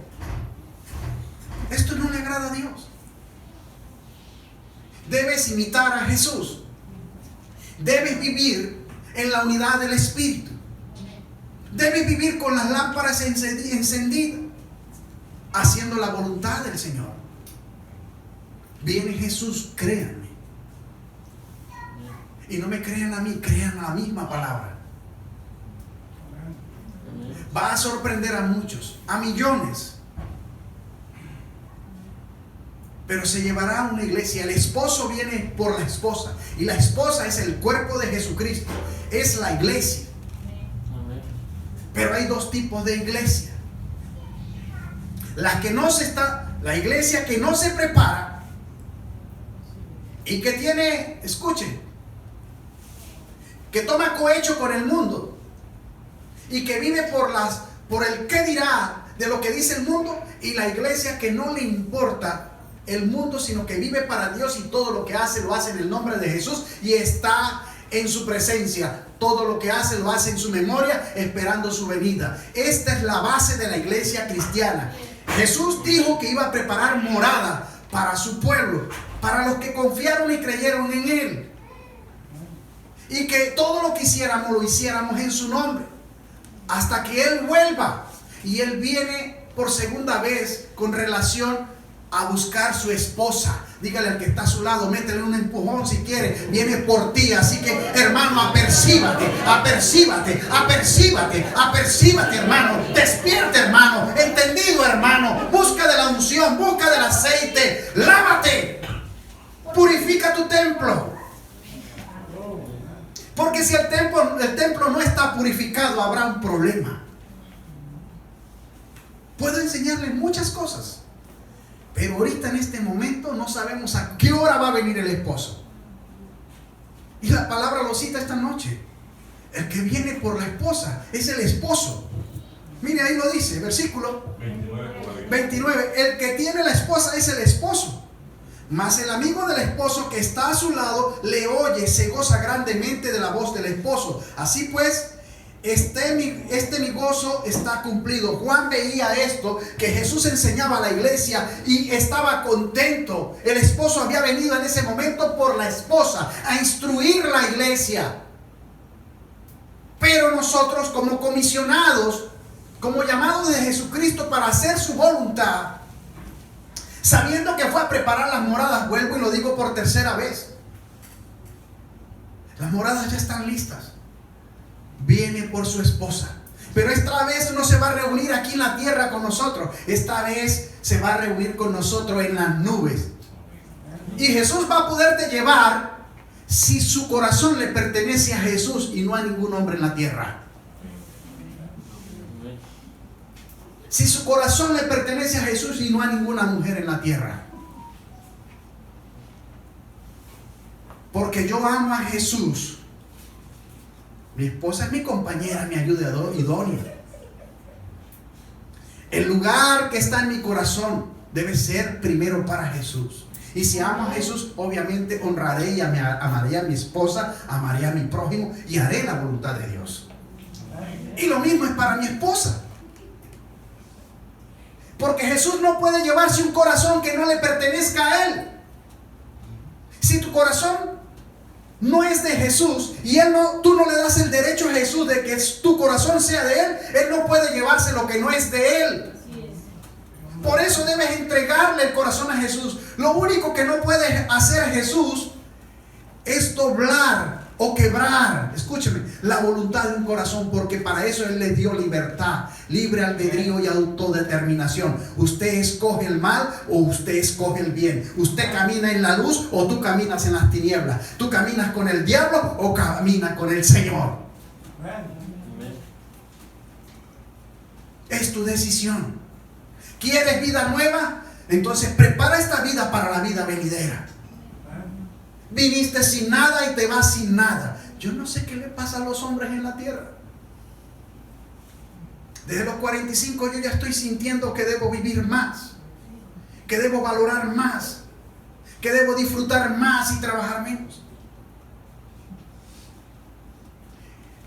Esto no le agrada a Dios. Debes imitar a Jesús. Debes vivir en la unidad del Espíritu. Debes vivir con las lámparas encendidas, haciendo la voluntad del Señor. Viene Jesús, créanme. Y no me crean a mí, crean a la misma palabra. Va a sorprender a muchos, a millones. Pero se llevará a una iglesia. El esposo viene por la esposa. Y la esposa es el cuerpo de Jesucristo. Es la iglesia. Pero hay dos tipos de iglesia. La iglesia que no se prepara y que tiene, escuchen, que toma cohecho con el mundo y que vive por el qué dirá de lo que dice el mundo, y la iglesia que no le importa el mundo, sino que vive para Dios y todo lo que hace lo hace en el nombre de Jesús y está en su presencia. Todo lo que hace lo hace en su memoria, esperando su venida. Esta es la base de la iglesia cristiana. Jesús dijo que iba a preparar morada para su pueblo, para los que confiaron y creyeron en Él, y que todo lo que hiciéramos lo hiciéramos en su nombre. hasta que Él vuelva. Y Él viene por segunda vez con relación a buscar su esposa. Dígale al que está a su lado, métele un empujón si quiere. Viene por ti. Así que, hermano, apercíbate, hermano. Despierta, hermano. Entendido, hermano. Busca de la unción, busca del aceite. Lávate. Purifica tu templo. Porque si el templo no está purificado, habrá un problema. Puedo enseñarle muchas cosas, pero ahorita en este momento no sabemos a qué hora va a venir el esposo. Y la palabra lo cita esta noche. El que viene por la esposa es el esposo. Mire, ahí lo dice, versículo 29. El que tiene la esposa es el esposo. Mas el amigo del esposo que está a su lado le oye, se goza grandemente de la voz del esposo. Así pues, mi gozo está cumplido. Juan veía esto, que Jesús enseñaba a la iglesia y estaba contento. El esposo había venido en ese momento por la esposa a instruir la iglesia. Pero nosotros, como comisionados, como llamados de Jesucristo para hacer su voluntad, sabiendo que fue a preparar las moradas, vuelvo y lo digo por tercera vez, las moradas ya están listas. Viene por su esposa. Pero esta vez no se va a reunir aquí en la tierra con nosotros. Esta vez se va a reunir con nosotros en las nubes. Y Jesús va a poderte llevar si su corazón le pertenece a Jesús y no a ningún hombre en la tierra. Si su corazón le pertenece a Jesús y no a ninguna mujer en la tierra. Porque yo amo a Jesús. Mi esposa es mi compañera, mi ayuda idónea. El lugar que está en mi corazón debe ser primero para Jesús. Y si amo a Jesús, obviamente honraré y amaré a mi esposa, amaré a mi prójimo y haré la voluntad de Dios. Y lo mismo es para mi esposa. Porque Jesús no puede llevarse un corazón que no le pertenezca a Él. Si tu corazón no es de Jesús y tú no le das el derecho a Jesús de que tu corazón sea de Él no puede llevarse lo que no es de Él. Por eso debes entregarle el corazón a Jesús. Lo único que no puede hacer Jesús es doblar o quebrar, escúcheme, la voluntad de un corazón, porque para eso Él le dio libertad, libre albedrío y autodeterminación. Usted escoge el mal o usted escoge el bien. Usted camina en la luz o tú caminas en las tinieblas. Tú caminas con el diablo o caminas con el Señor. Es tu decisión. ¿Quieres vida nueva? Entonces prepara esta vida para la vida venidera. Viniste sin nada y te vas sin nada. Yo no sé qué le pasa a los hombres en la tierra. Desde los 45 yo ya estoy sintiendo que debo vivir más, que debo valorar más, que debo disfrutar más y trabajar menos.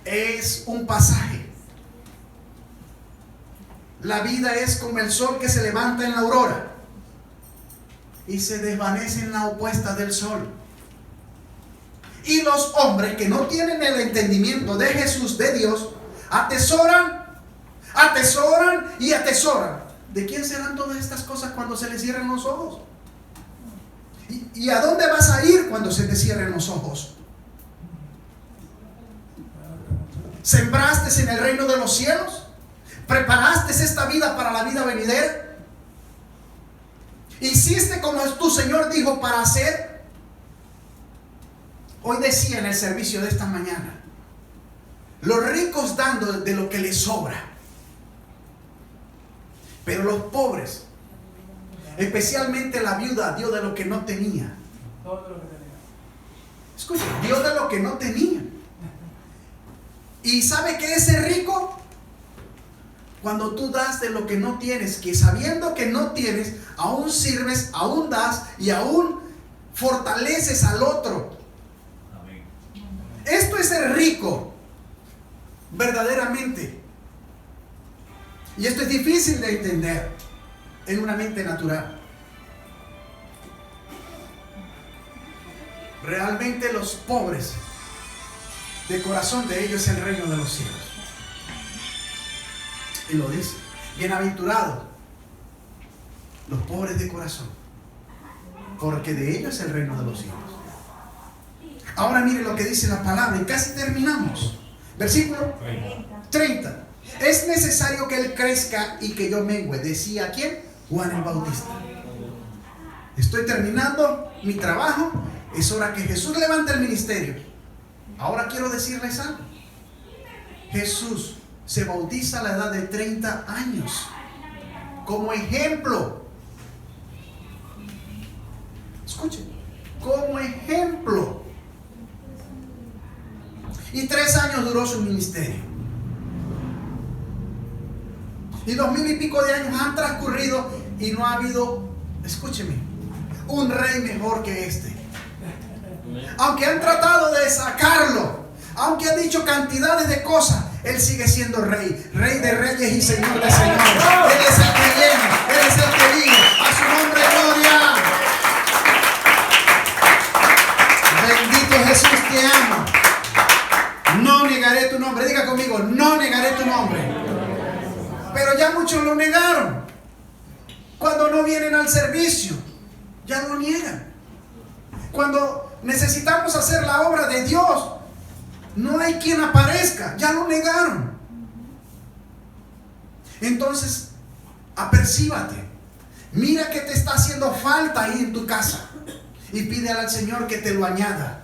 Es un pasaje. La vida es como el sol que se levanta en la aurora y se desvanece en la opuesta del sol. Y los hombres que no tienen el entendimiento de Jesús, de Dios, atesoran y atesoran. ¿De quién serán todas estas cosas cuando se les cierren los ojos? ¿Y a dónde vas a ir cuando se te cierren los ojos? ¿Sembraste en el reino de los cielos? ¿Preparaste esta vida para la vida venidera? ¿Hiciste como tu Señor dijo para hacer? Hoy decía en el servicio de esta mañana, los ricos dando de lo que les sobra, pero los pobres, especialmente la viuda, dio de lo que no tenía. Escucha, dio de lo que no tenía. ¿Y sabe qué es ser rico? Cuando tú das de lo que no tienes, que sabiendo que no tienes, aún sirves, aún das y aún fortaleces al otro. Esto es ser rico, verdaderamente. Y esto es difícil de entender en una mente natural. Realmente los pobres, de corazón de ellos es el reino de los cielos. Y lo dice. Bienaventurados los pobres de corazón, porque de ellos es el reino de los cielos. Ahora mire lo que dice la palabra y casi terminamos. Versículo 30. Es necesario que Él crezca y que yo mengüe. ¿Decía quién? Juan el Bautista. Estoy terminando mi trabajo. Es hora que Jesús levante el ministerio. Ahora quiero decirles algo. Jesús se bautiza a la edad de 30 años. Como ejemplo. Escuchen. Como ejemplo. Y 3 años duró su ministerio. Y 2000 y pico de años han transcurrido y no ha habido, escúcheme, un rey mejor que este. Aunque han tratado de sacarlo, aunque han dicho cantidades de cosas, Él sigue siendo rey, rey de reyes y señor de señores. Él es el que viene, Él es el que vive. A su nombre, gloria. Bendito Jesús, te amo. No negaré tu nombre. Diga conmigo, no negaré tu nombre. Pero ya muchos lo negaron. Cuando no vienen al servicio, ya lo niegan. Cuando necesitamos hacer la obra de Dios, no hay quien aparezca, ya lo negaron. Entonces, apercíbate. Mira que te está haciendo falta ahí en tu casa y pídele al Señor que te lo añada.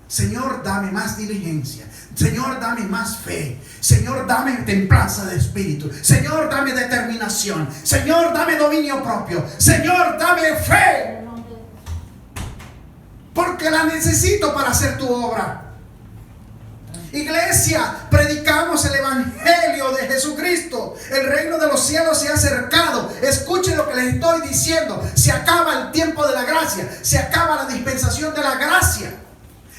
Señor, dame más diligencia. Señor, dame más fe. Señor, dame templanza de espíritu. Señor, dame determinación. Señor, dame dominio propio. Señor, dame fe. Porque la necesito para hacer tu obra. Iglesia, predicamos el evangelio de Jesucristo. El reino de los cielos se ha acercado. Escuchen lo que les estoy diciendo. Se acaba el tiempo de la gracia. Se acaba la dispensación de la gracia.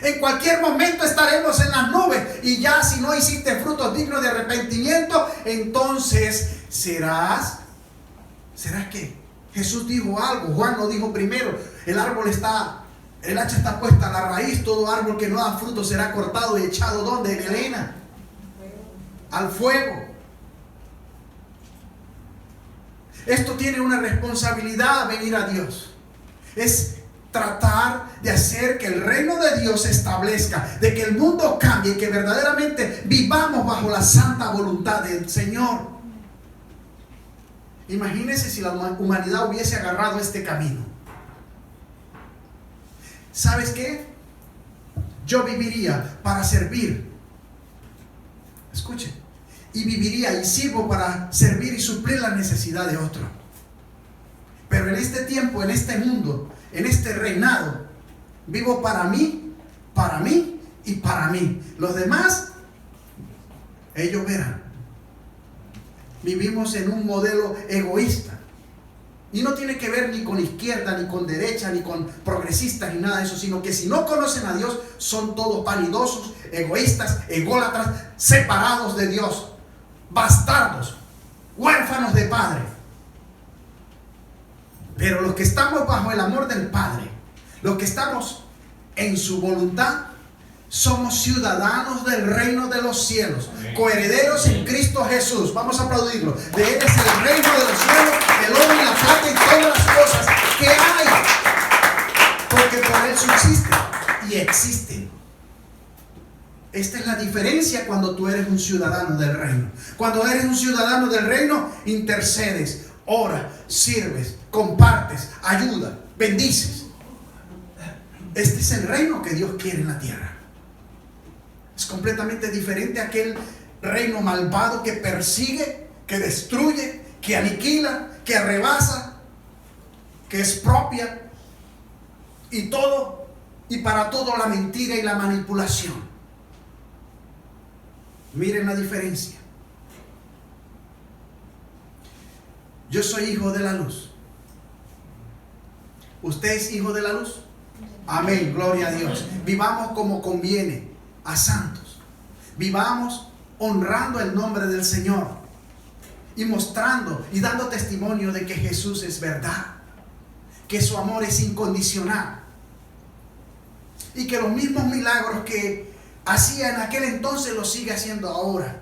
En cualquier momento estaremos en las nubes. Y ya si no hiciste frutos dignos de arrepentimiento, entonces ¿serás qué? Jesús dijo algo. Juan lo dijo primero. El hacha está puesta a la raíz. Todo árbol que no da fruto será cortado y echado ¿dónde? En Helena. Al fuego. Esto tiene una responsabilidad, venir a Dios. Es tratar de hacer que el reino de Dios se establezca, de que el mundo cambie y que verdaderamente vivamos bajo la santa voluntad del Señor. Imagínense si la humanidad hubiese agarrado este camino. ¿Sabes qué? Yo viviría para servir. Escuchen. Y viviría y sirvo para servir y suplir la necesidad de otro. Pero en este tiempo, en este mundo, en este reinado, vivo para mí y para mí. Los demás, ellos verán. Vivimos en un modelo egoísta. Y no tiene que ver ni con izquierda, ni con derecha, ni con progresistas, ni nada de eso, sino que si no conocen a Dios, son todos vanidosos, egoístas, ególatras, separados de Dios, bastardos, huérfanos de Padre. Pero los que estamos bajo el amor del Padre, los que estamos en su voluntad, somos ciudadanos del reino de los cielos, coherederos en Cristo Jesús. Vamos a aplaudirlo. De Él es el reino de los cielos, el oro y la plata y todas las cosas que hay, porque por Él subsisten y existen. Esta es la diferencia cuando tú eres un ciudadano del reino. Cuando eres un ciudadano del reino, intercedes, ora, sirves, compartes, ayuda, bendices. Este es el reino que Dios quiere en la tierra. Es completamente diferente a aquel reino malvado que persigue, que destruye, que aniquila, que arrebasa, que expropia y todo, y para todo la mentira y la manipulación. Miren la diferencia. Yo soy hijo de la luz. ¿Usted es hijo de la luz? Amén, gloria a Dios. Vivamos como conviene a santos. Vivamos honrando el nombre del Señor y mostrando y dando testimonio de que Jesús es verdad, que su amor es incondicional y que los mismos milagros que hacía en aquel entonces los sigue haciendo ahora.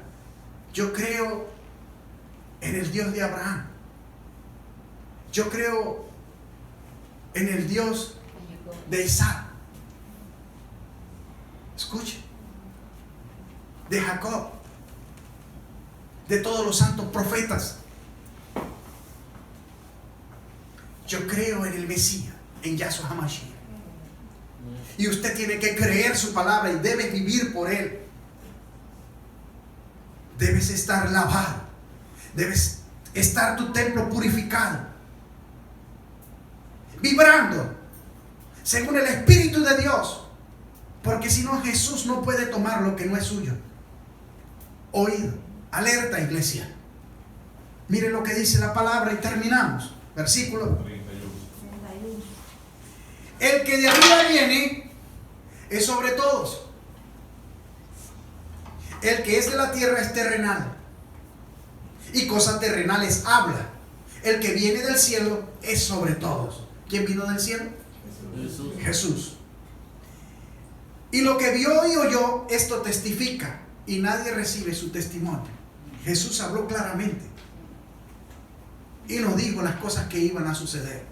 Yo creo en el Dios de Abraham. Yo creo en el Dios de Isaac. Escuche. De Jacob. De todos los santos profetas. Yo creo en el Mesías, en Yahshua HaMashiach. Y usted tiene que creer su palabra y debe vivir por él. Debes estar lavado. Debes estar tu templo purificado. Vibrando según el Espíritu de Dios. Porque si no, Jesús no puede tomar lo que no es suyo. Oído, alerta, iglesia. Mire lo que dice la palabra y terminamos. Versículo 31. El que de arriba viene es sobre todos. El que es de la tierra es terrenal, y cosas terrenales habla. El que viene del cielo es sobre todos. ¿Quién vino del cielo? Jesús. Jesús. Y lo que vio y oyó, esto testifica, y nadie recibe su testimonio. Jesús habló claramente y nos dijo las cosas que iban a suceder.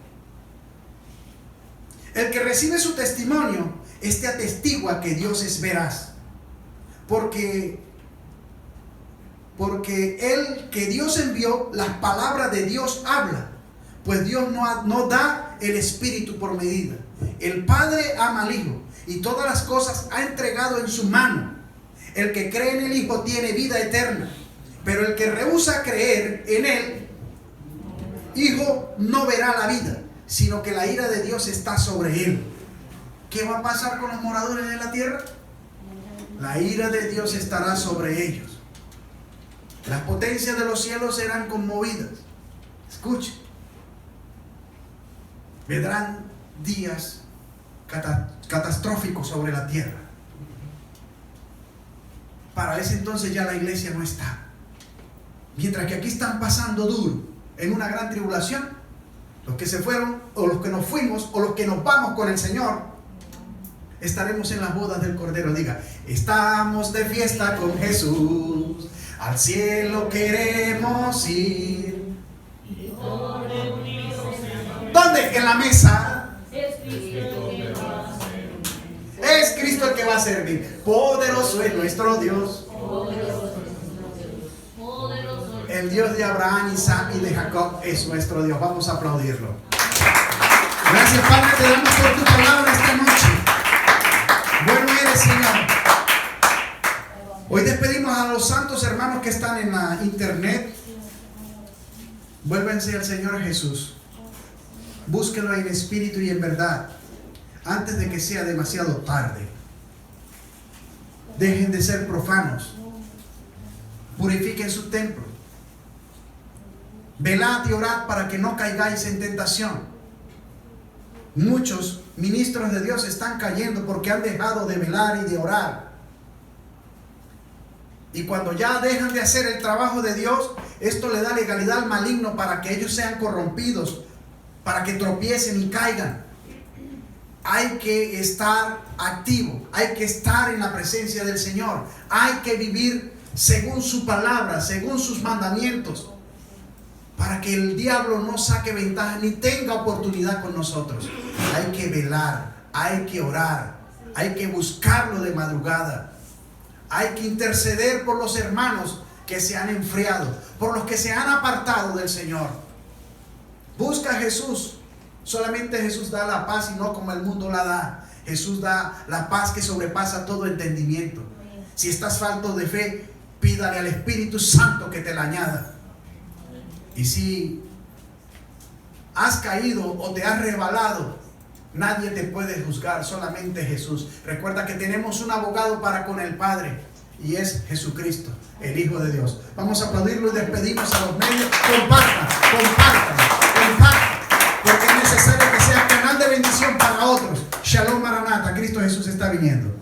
El que recibe su testimonio, este atestigua que Dios es veraz. Porque el que Dios envió, las palabras de Dios habla. Pues Dios no da el Espíritu por medida. El Padre ama al Hijo y todas las cosas ha entregado en su mano. El que cree en el Hijo tiene vida eterna. Pero el que rehúsa creer en el Hijo no verá la vida, sino que la ira de Dios está sobre él. ¿Qué va a pasar con los moradores de la tierra? La ira de Dios estará sobre ellos. Las potencias de los cielos serán conmovidas. Escuche. Vendrán días catastróficos sobre la tierra. Para ese entonces ya la iglesia no está. Mientras que aquí están pasando duro en una gran tribulación, los que se fueron o los que nos fuimos o los que nos vamos con el Señor, estaremos en las bodas del Cordero. Diga, estamos de fiesta con Jesús, al cielo queremos ir. ¿Dónde? En la mesa. Es Cristo el que va a servir. Poderoso es nuestro Dios. El Dios de Abraham, Isaac y de Jacob es nuestro Dios. Vamos a aplaudirlo. Gracias, Padre, te damos por tu palabra esta noche. Bueno eres, Señor. Hoy despedimos a los santos hermanos que están en la internet. Vuélvense al Señor Jesús. Búsquenlo en espíritu y en verdad, antes de que sea demasiado tarde. Dejen de ser profanos. Purifiquen su templo. Velad y orad para que no caigáis en tentación. Muchos ministros de Dios están cayendo porque han dejado de velar y de orar. Y cuando ya dejan de hacer el trabajo de Dios, esto le da legalidad al maligno para que ellos sean corrompidos, para que tropiecen y caigan. Hay que estar activo, hay que estar en la presencia del Señor, hay que vivir según su palabra, según sus mandamientos, para que el diablo no saque ventaja ni tenga oportunidad con nosotros. Hay que velar, hay que orar, hay que buscarlo de madrugada, hay que interceder por los hermanos que se han enfriado, por los que se han apartado del Señor. Busca a Jesús. Solamente Jesús da la paz y no como el mundo la da. Jesús da la paz que sobrepasa todo entendimiento. Si estás falto de fe, pídale al Espíritu Santo que te la añada. Y si has caído o te has resbalado, nadie te puede juzgar, solamente Jesús. Recuerda que tenemos un abogado para con el Padre, y es Jesucristo, el Hijo de Dios. Vamos a aplaudirlo y despedimos a los medios. Compartan, porque es necesario que sea canal de bendición para otros. Shalom Maranatha, Cristo Jesús está viniendo.